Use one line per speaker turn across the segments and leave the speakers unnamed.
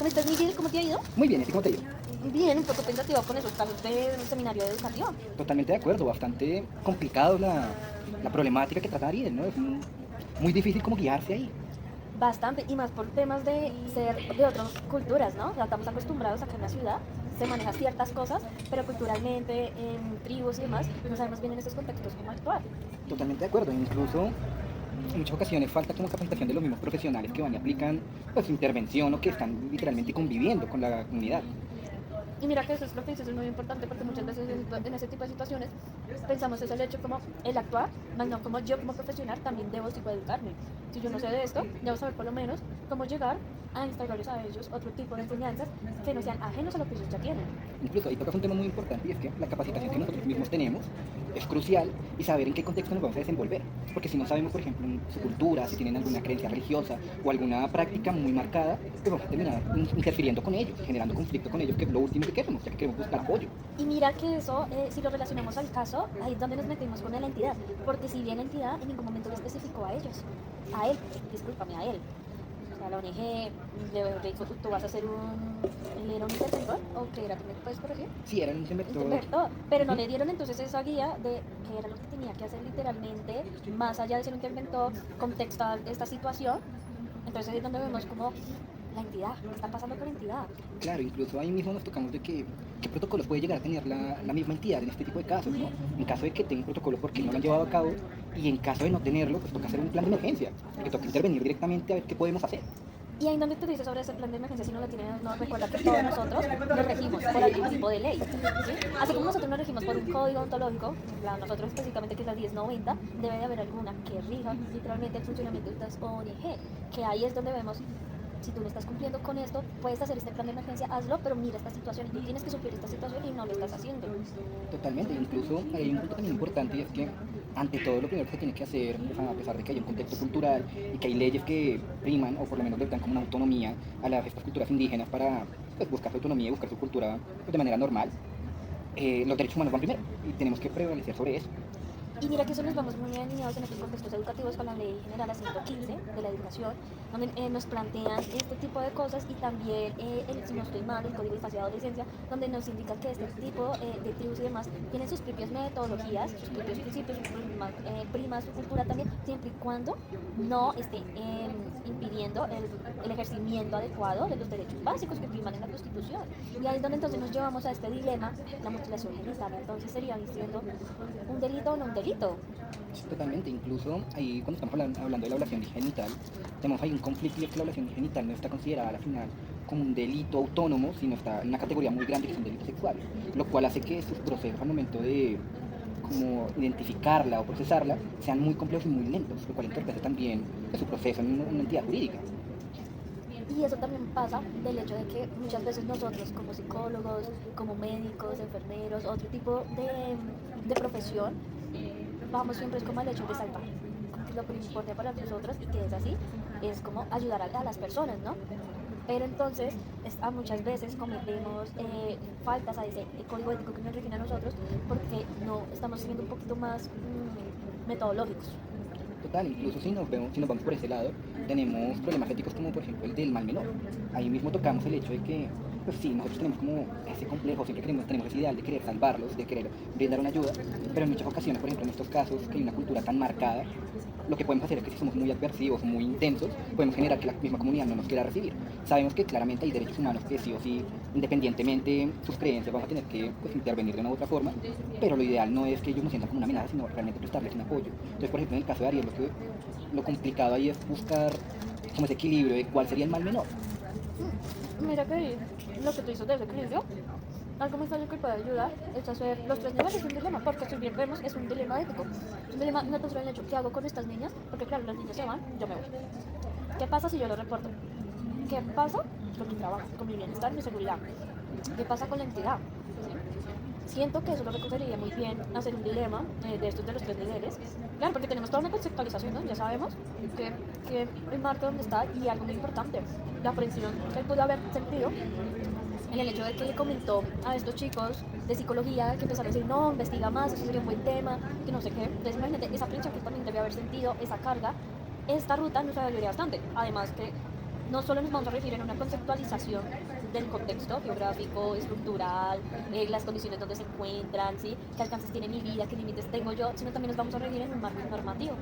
¿Cómo estás, Miguel? ¿Cómo te ha ido?
Muy bien, ¿y cómo te ha ido?
Bien, un poco pensativo con esos casos del seminario educativo.
Totalmente de acuerdo, bastante complicado la problemática que trata Ariel, ¿no? Es muy difícil como guiarse ahí.
Bastante, y más por temas de ser de otras culturas, ¿no? O sea, estamos acostumbrados acá en la ciudad, se manejan ciertas cosas, pero culturalmente, en tribus y demás, no sabemos bien en estos contextos cómo actuar.
Totalmente de acuerdo, incluso en muchas ocasiones falta como capacitación de los mismos profesionales que van y aplican pues intervención o que están literalmente conviviendo con la comunidad.
Y mira que eso es lo que dices, es muy importante porque muchas veces en ese tipo de situaciones pensamos es el hecho como el actuar, más no como yo como profesional también debo tipo educarme. Si yo no sé de esto, debo saber por lo menos cómo llegar a instalarles a ellos otro tipo de enseñanzas que no sean ajenos a lo que ellos ya tienen.
Incluso ahí tocas un tema muy importante y es que la capacitación que nosotros mismos tenemos es crucial y saber en qué contexto nos vamos a desenvolver. Porque si no sabemos, por ejemplo, en su cultura, si tienen alguna creencia religiosa o alguna práctica muy marcada, pues vamos a terminar interfiriendo con ellos, generando conflicto con ellos, que es lo último que queremos, ya que queremos buscar apoyo.
Y mira que eso, si lo relacionamos al caso, ahí es donde nos metemos con la entidad, porque si bien la entidad en ningún momento le especificó a ellos, a él, discúlpame, a él. O sea, la ONG le dijo, tú vas a hacer él era un interventor, o qué era, ¿tú me puedes corregir?
Sí, eran un interventor.
Interventor, pero no le dieron entonces esa guía de qué era lo que tenía que hacer literalmente, más allá de ser un interventor, contextual esta situación. Entonces ahí es donde vemos como la entidad, ¿qué está pasando con la entidad?
Claro, incluso ahí mismo nos tocamos de que qué protocolos puede llegar a tener la misma entidad en este tipo de casos, ¿no? En caso de que tenga un protocolo porque no lo han llevado a cabo y en caso de no tenerlo, pues toca hacer un plan de emergencia, que toca intervenir directamente a ver qué podemos hacer.
Y ahí donde te dices sobre ese plan de emergencia, si no lo tienen, no recuerda que todos nosotros nos regimos por algún tipo de ley. ¿Sí? Así como nosotros nos regimos por un código ontológico, en plan, nosotros específicamente que es la 1090, debe de haber alguna que rija literalmente el funcionamiento de estas ONG, que ahí es donde vemos si tú no estás cumpliendo con esto, puedes hacer este plan de emergencia, hazlo, pero mira esta situación, tú tienes que sufrir esta situación y no lo estás haciendo.
Totalmente, incluso hay un punto también importante y es que ante todo lo primero que se tiene que hacer, pues, a pesar de que hay un contexto cultural y que hay leyes que priman o por lo menos les dan como una autonomía a estas culturas indígenas para pues, buscar su autonomía y buscar su cultura pues, de manera normal, los derechos humanos van primero y tenemos que prevalecer sobre eso.
Y mira que eso nos vamos muy alineados en estos contextos educativos con la Ley General a 115 de la educación, donde nos plantean este tipo de cosas y también, si no estoy mal, el Código de Infancia y Adolescencia, donde nos indica que este tipo de tribus y demás tienen sus propias metodologías, sus propios principios, sus primas, su cultura también, siempre y cuando no esté impidiendo el ejercimiento adecuado de los derechos básicos que priman en la Constitución. Y ahí es donde entonces nos llevamos a este dilema, la mutilación genital. Entonces sería siendo un delito o no un delito.
Totalmente, incluso ahí cuando estamos hablando de la ablación genital, tenemos ahí un conflicto y es que la ablación genital no está considerada al final como un delito autónomo, sino está en una categoría muy grande que es un delito sexual, lo cual hace que sus procesos al momento de como identificarla o procesarla sean muy complejos y muy lentos, lo cual entorpece también su proceso en una entidad jurídica.
Y eso también pasa del hecho de que muchas veces nosotros como psicólogos, como médicos, enfermeros, otro tipo de profesión, vamos siempre es como al hecho de salvar. Como que lo que importa para nosotros y que es así, es como ayudar a las personas, ¿no? Pero entonces muchas veces cometemos faltas a ese código ético que nos rige a nosotros porque no estamos siendo un poquito más metodológicos.
Total, incluso si nos vamos por ese lado, tenemos problemas éticos como por ejemplo el del mal menor. Ahí mismo tocamos el hecho de que, pues sí, nosotros tenemos como ese complejo, siempre tenemos ese ideal de querer salvarlos, de querer brindar una ayuda, pero en muchas ocasiones, por ejemplo en estos casos, que hay una cultura tan marcada, lo que podemos hacer es que si somos muy adversivos, muy intensos, podemos generar que la misma comunidad no nos quiera recibir. Sabemos que claramente hay derechos humanos que sí o sí, independientemente de sus creencias, vamos a tener que pues, intervenir de una u otra forma, pero lo ideal no es que ellos nos sientan como una amenaza, sino realmente prestarles un apoyo. Entonces, por ejemplo, en el caso de Ariel, lo complicado ahí es buscar como ese equilibrio de cuál sería el mal menor.
Mira que lo que tú dices del equilibrio, algo muy fácil que puede ayudar es hacer los tres niveles, es un dilema, porque si bien vemos, es un dilema ético. Es un dilema no tan solo el hecho, ¿qué hago con estas niñas? Porque claro, las niñas se van, yo me voy. ¿Qué pasa si yo lo reporto? ¿Qué pasa con mi trabajo, con mi bienestar, mi seguridad? ¿Qué pasa con la entidad? ¿Sí? Siento que eso lo recogería muy bien hacer un dilema de estos de los tres niveles. Claro, porque tenemos toda una conceptualización, ¿no? Ya sabemos que el marco donde está y algo muy importante, la aprensión que él pudo haber sentido en el hecho de que le comentó a estos chicos de psicología que empezaron a decir, no, investiga más, eso sería un buen tema, que no sé qué. Entonces, imagínate, esa aprensión que él también debe haber sentido, esa carga, esta ruta nos ayudaría bastante. Además que no solo nos vamos a referir en una conceptualización del contexto geográfico, estructural, las condiciones donde se encuentran, ¿sí? Qué alcances tiene mi vida, qué límites tengo yo, sino también nos vamos a regir en un marco normativo.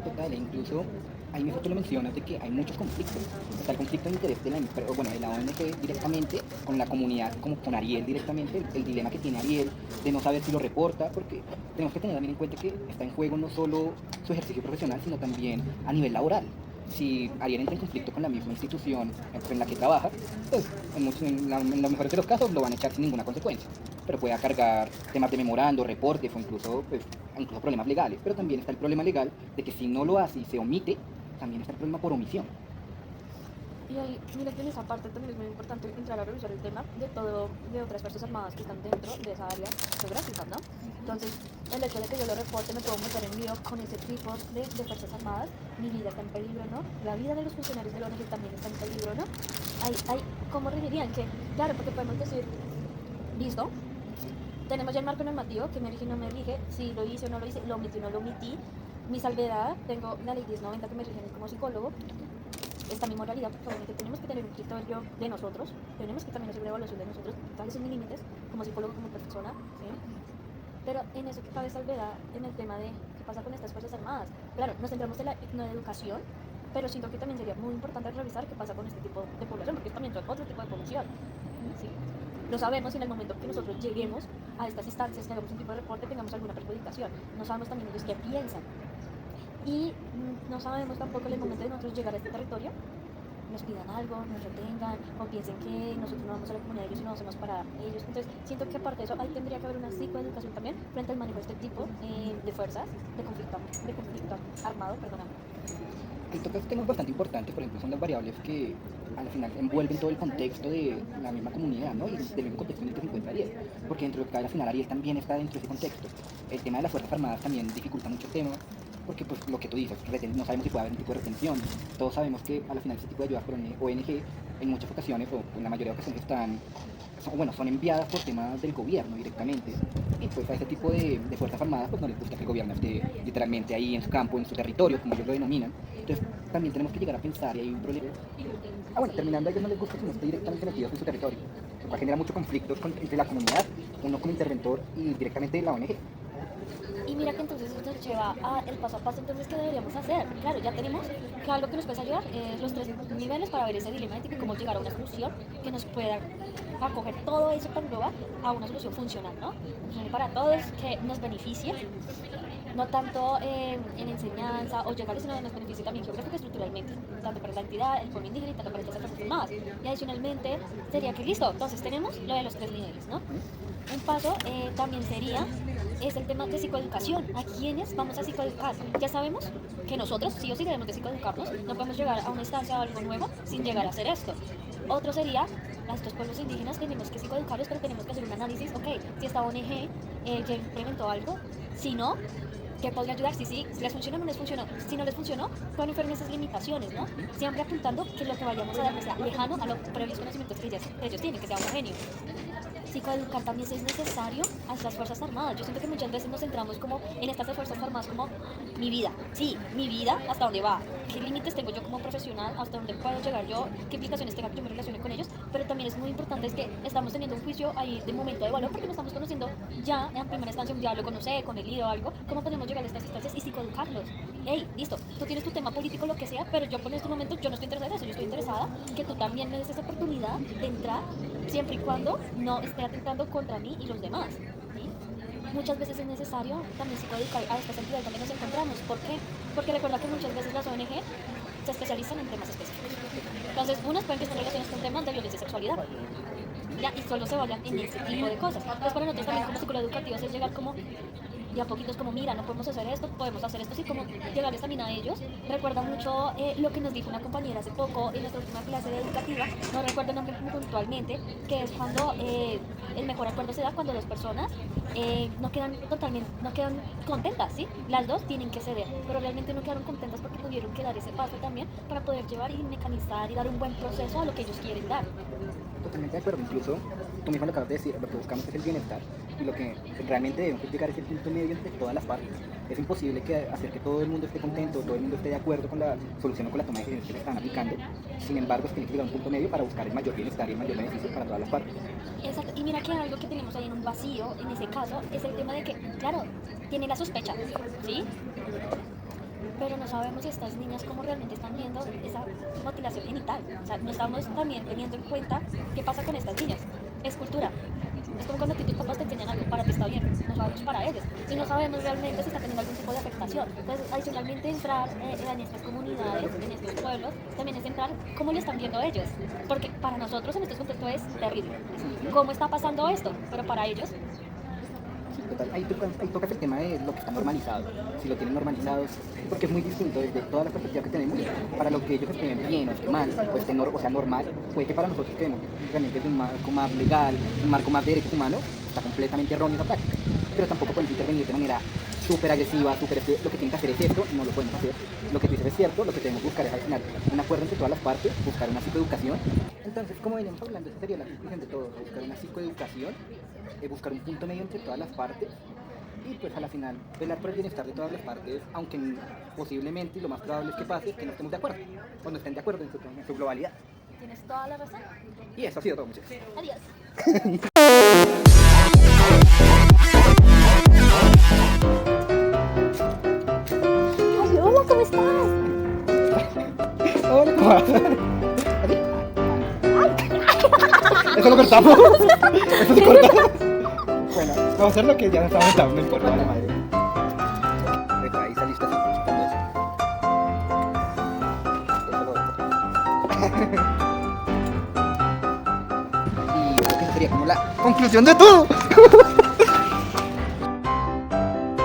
Total, e incluso ahí mismo tú lo mencionas de que hay muchos conflictos. Está el conflicto de interés de bueno, de la ONG directamente con la comunidad, como con Ariel directamente, el dilema que tiene Ariel de no saber si lo reporta, porque tenemos que tener también en cuenta que está en juego no solo su ejercicio profesional, sino también a nivel laboral. Si Ariel entra en conflicto con la misma institución en la que trabaja, pues en los mejores de los casos lo van a echar sin ninguna consecuencia. Pero puede cargar temas de memorando, reportes o incluso problemas legales. Pero también está el problema legal de que si no lo hace y se omite, también está el problema por omisión.
Y ahí, mira que en esa parte también es muy importante entrar a revisar el tema de otras fuerzas armadas que están dentro de esa área geográfica, ¿no? Entonces, el hecho de que yo lo reporte, me puedo meter en lío con ese tipo de fuerzas armadas, mi vida está en peligro, ¿no? La vida de los funcionarios de la ONG también está en peligro, ¿no? ¿Cómo regirían? Que, claro, porque podemos decir, listo, tenemos ya el marco normativo que me rige o no me rige, si lo hice o no lo hice, lo omití o no lo omití, mi salvedad, tengo la ley 1090 que me rige como psicólogo, está mi moralidad, porque obviamente tenemos que tener un criterio de nosotros, tenemos que también hacer una evaluación de nosotros, cuáles son mis límites, como psicólogo, como persona, ¿sí? Pero en eso que cabe salvedad, en el tema de qué pasa con estas fuerzas armadas. Claro, nos centramos en la educación, pero siento que también sería muy importante revisar qué pasa con este tipo de población, porque también son otro tipo de población, ¿sí? Lo sabemos y en el momento que nosotros lleguemos a estas instancias, que hagamos un tipo de reporte, tengamos alguna perjudicación. No sabemos también ellos qué piensan. Y no sabemos tampoco en el momento de nosotros llegar a este territorio, nos pidan algo, nos retengan, o piensen que nosotros no vamos a la comunidad de ellos y no hacemos para ellos. Entonces, siento que aparte de eso, ahí tendría que haber una psicoeducación también frente al manejo de este tipo de fuerzas de conflicto armado, perdóname.
Y tocas temas bastante importantes, por ejemplo, son las variables que al final envuelven todo el contexto de la misma comunidad, ¿no? Y del mismo contexto en el que se encuentra Ariel. Porque dentro de lo que cabe, al final Ariel también está dentro de ese contexto. El tema de las fuerzas armadas también dificulta mucho el tema, porque pues lo que tú dices, no sabemos si puede haber un tipo de retención. Todos sabemos que al final ese tipo de ayudas por ONG en muchas ocasiones, o en la mayoría de ocasiones son enviadas por temas del gobierno directamente. Y pues a ese tipo de fuerzas armadas pues no les gusta que el gobierno esté literalmente ahí en su campo, en su territorio, como ellos lo denominan. Entonces también tenemos que llegar a pensar, y hay un problema. Terminando, a ellos no les gusta que no esté directamente metidos en su territorio, lo cual genera muchos conflictos entre la comunidad, uno como interventor y directamente la ONG.
Y mira que entonces eso nos lleva al paso a paso, entonces, ¿qué deberíamos hacer? Claro, ya tenemos que algo que nos puede ayudar es los 3 niveles para ver ese dilema ético y cómo llegar a una solución que nos pueda acoger todo eso tan global a una solución funcional, ¿no? Funcional para todos, que nos beneficie, no tanto en enseñanza o llegar, sino que nos beneficie también geográfica y estructuralmente, tanto para la entidad, el pueblo indígena y tanto para estas personas más. Y adicionalmente sería que listo, entonces tenemos lo de los 3 niveles, ¿no? Un paso también es el tema de psicoeducación. ¿A quiénes vamos a psicoeducar? Ya sabemos que nosotros sí o sí debemos de psicoeducarnos, no podemos llegar a una instancia o algo nuevo sin llegar a hacer esto. Otro sería, a estos pueblos indígenas tenemos que psicoeducarlos, pero tenemos que hacer un análisis, ok, si esta ONG ya implementó algo, si no, ¿qué podría ayudar? Si les funcionó o no les funcionó. Si no les funcionó, ¿cuáles fueron esas limitaciones, no? Siempre apuntando que lo que vayamos a dar sea lejano a los previos conocimientos que ellos tienen, que sea homogéneo. Psicoeducar también es necesario a las Fuerzas Armadas. Yo siento que muchas veces nos centramos como en estas Fuerzas Armadas como mi vida. Sí, mi vida, ¿hasta dónde va? ¿Qué límites tengo yo como profesional? ¿Hasta dónde puedo llegar yo? ¿Qué implicaciones tenga que yo me relacione con ellos? Pero también es muy importante es que estamos teniendo un juicio ahí de momento de valor porque nos estamos conociendo ya en primera instancia un diálogo, no sé, con el líder o algo. ¿Cómo podemos llegar a estas instancias y psicoeducarlos? Hey, listo, tú tienes tu tema político, lo que sea, pero yo en este momento yo no estoy interesada en eso. Yo estoy interesada que tú también me des esa oportunidad de entrar siempre y cuando no esté atentando contra mí y los demás, ¿sí? Muchas veces es necesario también psicoeducar a estas entidades donde nos encontramos. ¿Por qué? Porque recuerda que muchas veces las ONG se especializan en temas específicos. Entonces, unas pueden que estén relacionadas con temas de violencia y sexualidad, ¿ya? Y solo se vayan en ese tipo de cosas. Entonces, para nosotros también como psicoeducativos es llegar como y a poquitos como, mira, no podemos hacer esto, podemos hacer esto, sí, como llegarles también a ellos. Recuerda mucho lo que nos dijo una compañera hace poco en nuestra última clase de educativa, no recuerdo el nombre puntualmente, que es cuando el mejor acuerdo se da cuando dos personas no quedan contentas, ¿sí? Las dos tienen que ceder, pero realmente no quedaron contentas porque tuvieron que dar ese paso también para poder llevar y mecanizar y dar un buen proceso a lo que ellos quieren dar.
Totalmente de acuerdo, incluso tú mismo lo acabas de decir, lo que buscamos es el bienestar y lo que realmente debemos llegar es el punto medio entre todas las partes. Es imposible hacer que todo el mundo esté contento, todo el mundo esté de acuerdo con la solución o con la toma de decisiones que se están aplicando. Sin embargo, se tiene que llegar a un punto medio para buscar el mayor bienestar y el mayor beneficio para todas las partes.
Exacto, y mira que algo que tenemos ahí en un vacío, en ese caso, es el tema de que, claro, tiene la sospecha, ¿sí? Pero no sabemos si estas niñas cómo realmente están viendo esa mutilación genital. O sea, no estamos también teniendo en cuenta qué pasa con estas niñas. Es cultura. Es como cuando tus papás te enseñan algo, para ti está bien, no sabemos para ellos. Y no sabemos realmente si está teniendo algún tipo de afectación. Entonces, adicionalmente, entrar en estas comunidades, en estos pueblos, también es entrar cómo lo están viendo ellos. Porque para nosotros en estos contextos es terrible. ¿Cómo está pasando esto? Pero para ellos
Sí, total. Ahí tocas el tema de lo que está normalizado, si lo tienen normalizado, porque es muy distinto desde toda la perspectiva que tenemos, para lo que ellos estén bien o estén mal, o sea normal, puede que para nosotros que vemos realmente es un marco más legal, un marco más de derechos humanos, está completamente erróneo esa práctica, pero tampoco podemos intervenir de manera súper agresiva, lo que tienen que hacer es esto, no lo podemos hacer, lo que tú dices es cierto, lo que tenemos que buscar es al final un acuerdo entre todas las partes, buscar una psicoeducación. Entonces, como veníamos hablando, esa sería la conclusión de todo, buscar una psicoeducación, buscar un punto medio entre todas las partes y pues a la final velar por el bienestar de todas las partes, aunque posiblemente y lo más probable es que pase que no estemos de acuerdo o no estén de acuerdo en su globalidad.
tienes toda la razón.
Y eso ha sido todo, muchachos.
Adiós. Ay, hola, ¿cómo estás?
Hola, ¿cómo vas? ¿Eso lo cortamos? ¿Eso se corta? Bueno, vamos a hacer lo que ya nos estamos dando, no importa, la madre. Epa, ahí saliste así, quitando eso. Y yo creo que esa sería como la conclusión de todo.